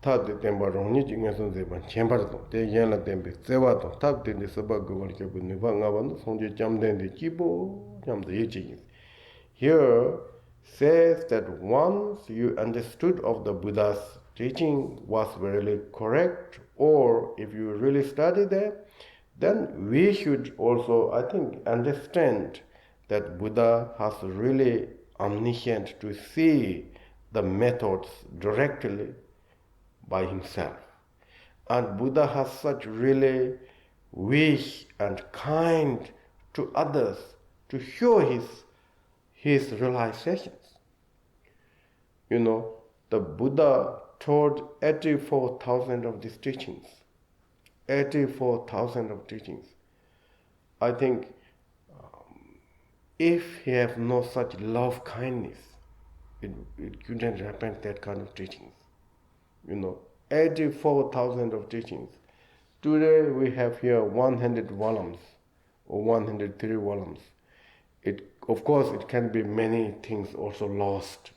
Tade temba rongni jinga son zeban chembar to te yen la tembe sewa to tab de saba gol ke bu ne ba nga ban songje jamden de kibo jam de yechi. Here says that once you understood of the Buddha's teaching was really correct, or if you really study that, then we should also, I think, understand that Buddha has really omniscient to see the methods directly by himself. And Buddha has such really wish and kind to others to show his realizations. You know, the Buddha taught 84,000 of these teachings. 84,000 of teachings. I think if he have no such love kindness, it couldn't happen that kind of teachings. 84,000 of teachings. Today we have here 100 volumes or 103 volumes. Of course, it can be many things also lost,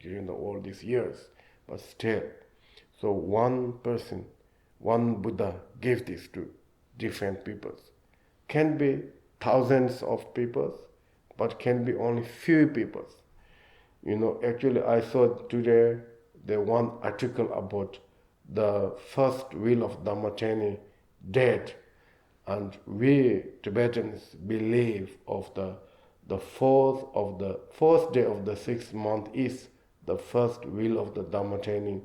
during all these years, but still. So one person, one Buddha gave this to different peoples. Can be thousands of peoples, but can be only few peoples. Actually, I saw today the one article about the first wheel of Dhammatani dead, and we Tibetans believe of the fourth day of the 6th month is the first wheel of the Dhammatani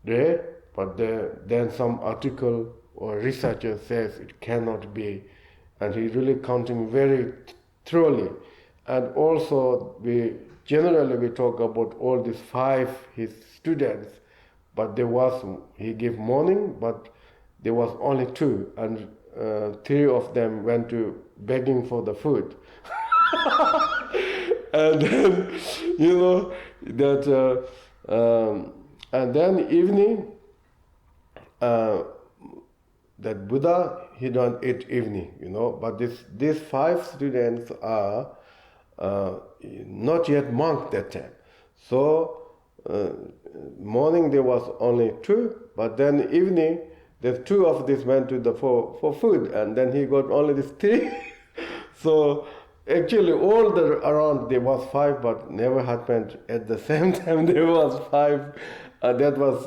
day, but then some article or researcher says it cannot be, and he really counting very thoroughly. And also generally we talk about all these 5 his students, but he gave morning, but there was only 2, and 3 of them went to begging for the food. And then and then evening, that Buddha, he don't eat evening, but these 5 students are not yet monk that time. So morning there was only 2, but then evening the 2 of these went to for food, and then he got only these 3. So actually all around there was 5, but never happened at the same time there was 5. That was,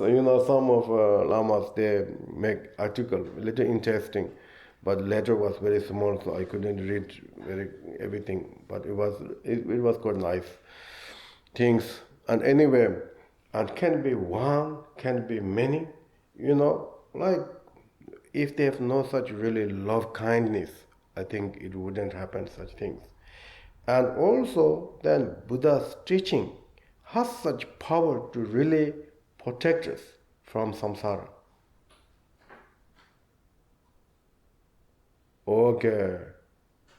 some of lamas, they make article a little interesting, but letter was very small, so I couldn't read everything. But it was quite nice things. And anyway, and can be one, can be many, like if they have no such really love kindness, I think it wouldn't happen such things. And also then Buddha's teaching has such power to really protect us from samsara. Okay,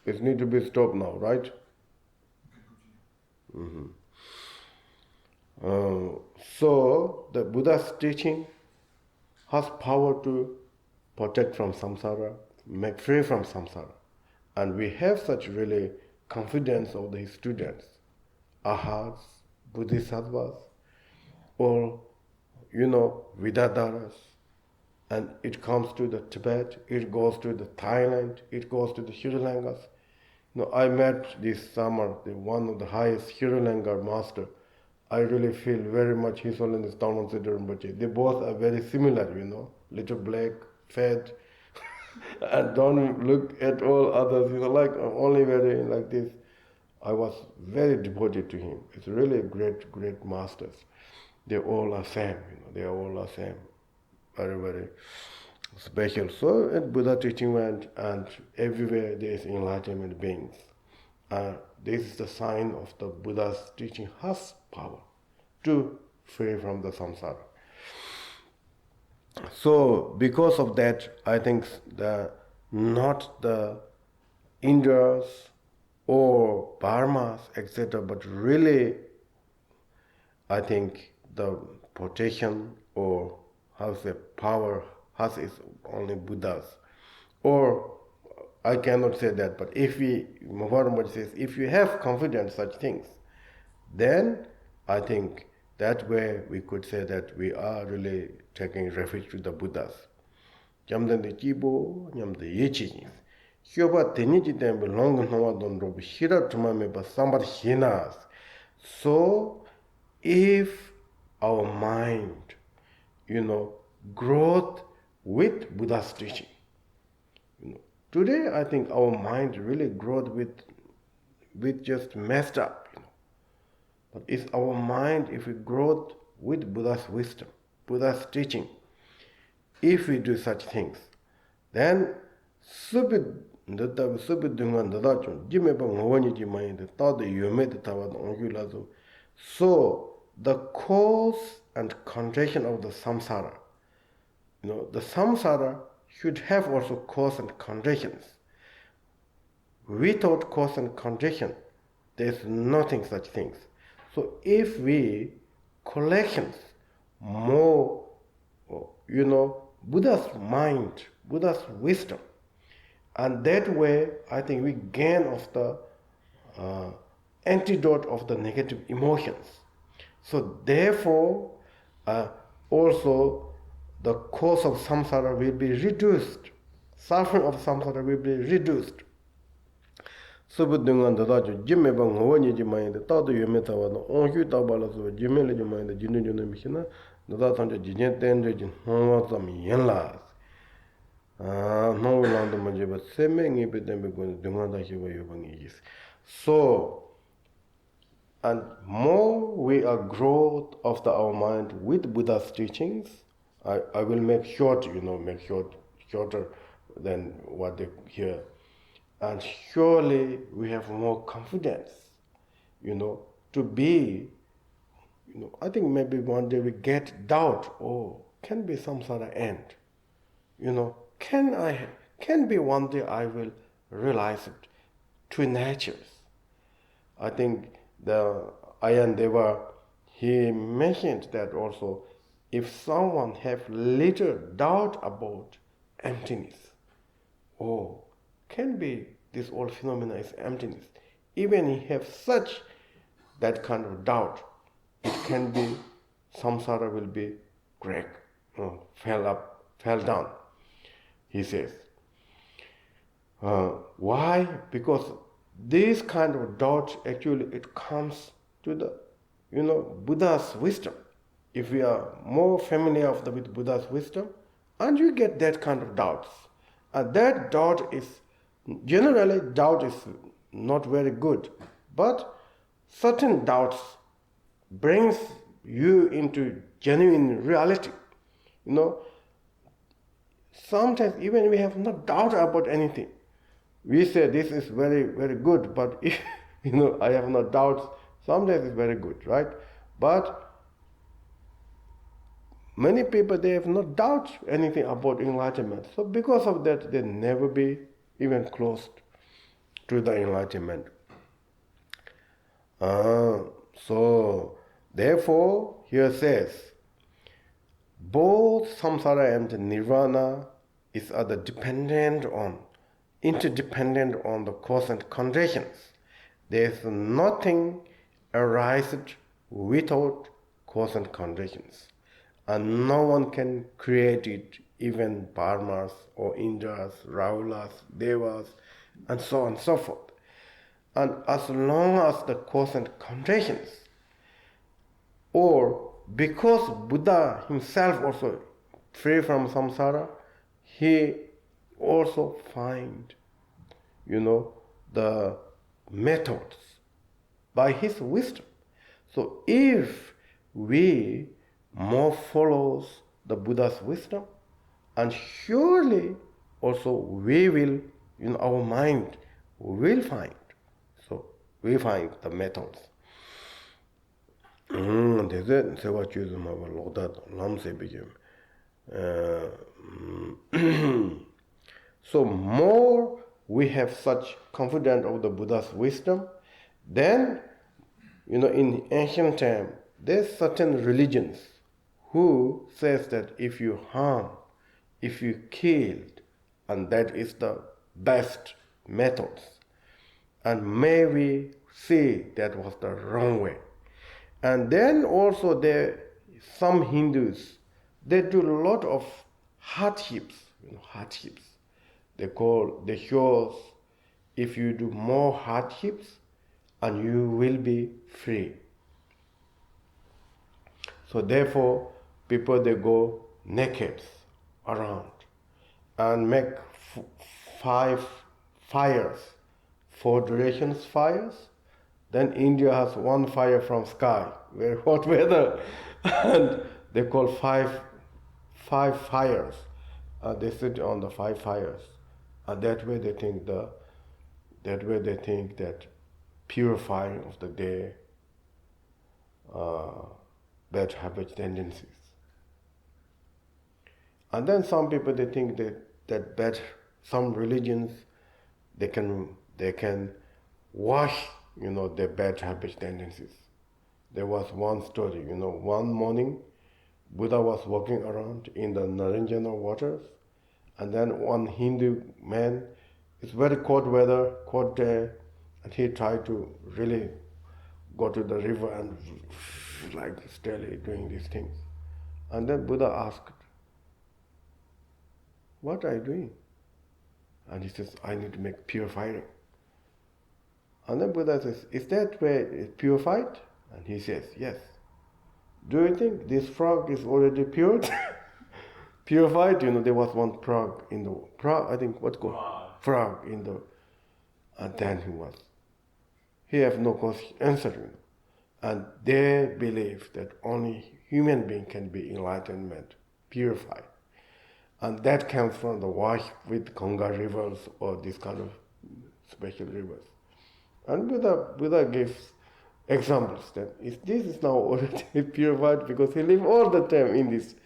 it needs to be stopped now, right? Mm-hmm. So the Buddha's teaching has power to protect from samsara, make free from samsara. And we have such really confidence of the students, ahas, bodhisattvas, or Vidadaras, and it comes to the Tibet, it goes to the Thailand, it goes to the Sri Lankas. I met this summer one of the highest Sri Lanka master. I really feel very much His Holiness Dhamma Siddha Rinpoche. They both are very similar, little black, fat, and don't look at all others, like only very like this. I was very devoted to him. It's really great, great masters. They all are same, they all are same. Very, very special. So at Buddha teaching went, and everywhere there is enlightenment beings. This is the sign of the Buddha's teaching has power to free from the samsara. So because of that, I think not the Indias or Burmas, etc., but really, I think the protection or has the power has is only Buddhas. Or I cannot say that, but if Mipham says, if you have confidence in such things, then I think That way we could say that we are really taking refuge to the Buddhas. Jamdande Jibo, Yamde Yechi. Hyoba Teniji Temple long no don't rob Hira Tumame but somebody hinas. So if our mind, growth with Buddha's teaching. Today I think our mind really growth with just messed up. But it's our mind if we grow with Buddha's wisdom, Buddha's teaching. If we do such things, then so the cause and condition of the samsara, the samsara should have also cause and conditions. Without cause and condition, there's nothing such things. So if we collections more, Buddha's mind, Buddha's wisdom, and that way I think we gain of the antidote of the negative emotions. So therefore, also the cause of samsara will be reduced. Suffering of samsara will be reduced. Subudungan dadajo jimme bang honi jimayinde tado yumetawa no onhu tabala so jimele jimayinde jinu junu mishina dada tanje jinjen tendre jin homa zam yenla no lando majeba seme ngibe dembe gon dungan da hiwa yobangi is. So and more we are growth of our mind with Buddha's teachings. I will make short, shorter than what they hear. And surely we have more confidence, to be, I think maybe one day we get doubt, can be some sort of end. Can be one day I will realize it, two natures. I think the Ayan Deva, he mentioned that also, if someone have little doubt about emptiness, can be this whole phenomena is emptiness. Even he have such that kind of doubt, it can be samsara will be crack, fell down. He says, why? Because this kind of doubt actually it comes to the Buddha's wisdom. If we are more familiar with Buddha's wisdom, and you get that kind of doubts, and that doubt is generally not very good, but certain doubts brings you into genuine reality. Sometimes even we have no doubt about anything. We say this is very, very good, but if I have no doubts, sometimes it's very good, right? But many people, they have no doubt anything about enlightenment. So because of that, they never be even close to the enlightenment. So therefore, here says, both samsara and nirvana is interdependent on the cause and conditions. There is nothing arises without cause and conditions. And no one can create it, even Parmas or Indras, Rahulas, Devas, and so on and so forth. And as long as the cause and conditions, or because Buddha himself also free from samsara, he also find, the methods by his wisdom. So if we more follows the Buddha's wisdom, and surely also we will, our mind will find. So we find the methods. So more we have such confidence of the Buddha's wisdom, then, in ancient time, there's certain religions who says that if you harm, if you killed, and that is the best methods. And may we see that was the wrong way. And then also some Hindus, they do a lot of hardships, hardships. They show if you do more hardships and you will be free. So therefore, people they go naked around and make 5 fires, 4 durations fires. Then India has 1 fire from sky, very hot weather, and they call 5 fires. They sit on the 5 fires, and that way they think that purifying of the day, bad habit tendencies. And then some people they think that some religions they can wash their bad habit tendencies. There was one story, one morning Buddha was walking around in the Naranjana waters, and then one Hindu man, it's very cold weather, cold day, and he tried to really go to the river and like steadily doing these things. And then Buddha asked, "What are you doing?" And he says, "I need to make purifying." And then Buddha says, "Is that where it's purified?" And he says, "Yes." "Do you think this frog is already purified? There was one frog in the frog in the, and then he have no answer. And they believe that only human being can be enlightenment, purified. And that comes from the wash with Ganga rivers or this kind of special rivers. And Buddha gives examples that this is now already purified because he lived all the time in this.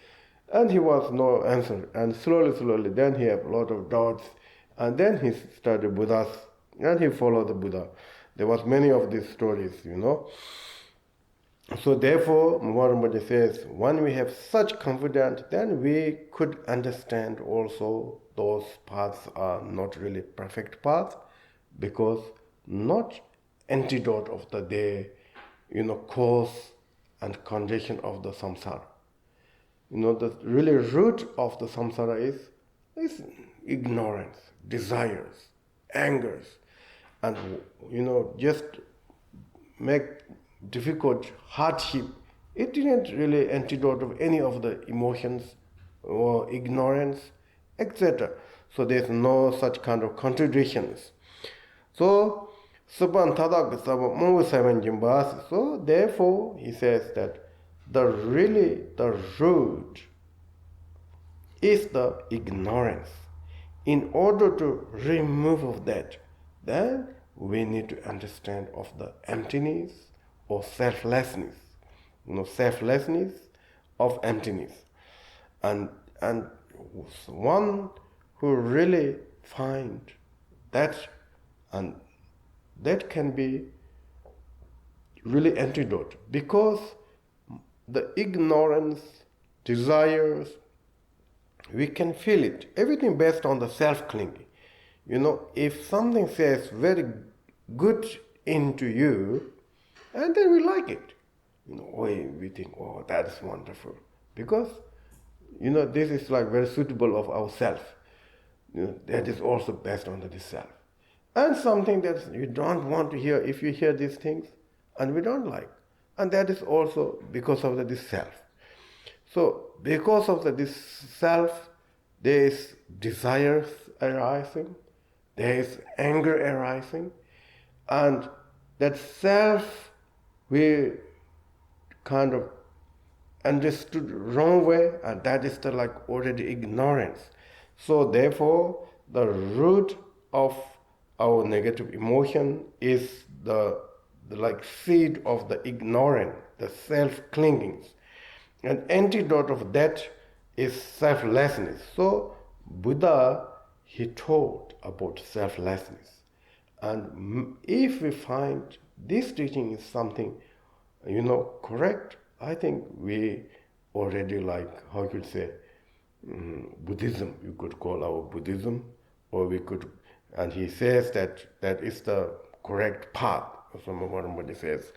And he was no answer. And slowly, then he had a lot of doubts. And then he studied Buddhas and he followed the Buddha. There was many of these stories, So therefore, Rinpoche says, when we have such confidence, then we could understand also those paths are not really perfect paths, because not antidote of the day, cause and condition of the samsara. The really root of the samsara is ignorance, desires, angers, and just make difficult hardship. It didn't really antidote of any of the emotions or ignorance, etc. So there's no such kind of contradictions. So Suban Tadak Sabamu Seven Jimbas. So therefore he says that the root is the ignorance. In order to remove of that, then we need to understand of the emptiness or selflessness. Selflessness of emptiness. And one who really find that, and that can be really antidote, because the ignorance, desires, we can feel it. Everything based on the self-clinging. If something says very good into you, and then we like it. We think, oh, that is wonderful. Because, this is like very suitable of ourself. That is also based on this self. And something that you don't want to hear, if you hear these things, and we don't like. And that is also because of this self. So, because of this self, there is desires arising, there is anger arising, and that self we kind of understood wrong way, and that is the already ignorance. So therefore, the root of our negative emotion is the seed of the ignorance, the self-clingings. An antidote of that is selflessness. So Buddha, he taught about selflessness. And if we find this teaching is something, correct, I think we already how you could say, Buddhism, you could call our Buddhism, or we could, and he says that is the correct path, somebody says.